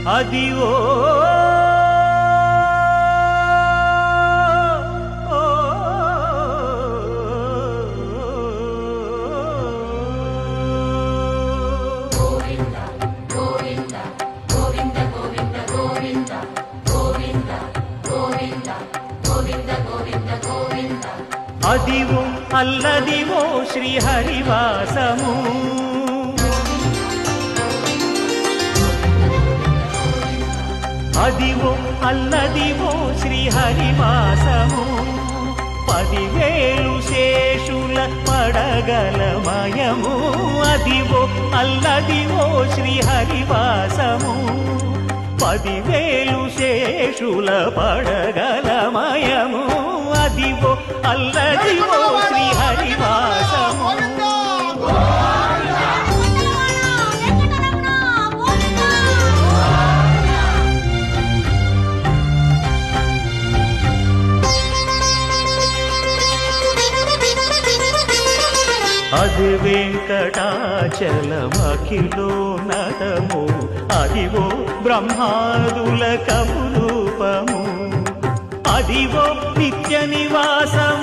అదివో అదివో అల్లదివో శ్రీహరివాసము అదివో అల్లదివో శ్రీహరివాసము 10,000 శేషుల పడగలమయము అదివో అల్లదివో శ్రీహరివాసము 10,000 శేషుల పడగలమయము అదివో అల్లదివో శ్రీహరివాసము అది వెంకటాచలమఖిలోన్నతము అదివో బ్రహ్మాదుల కమురూపము అదివో నిత్య నివాసము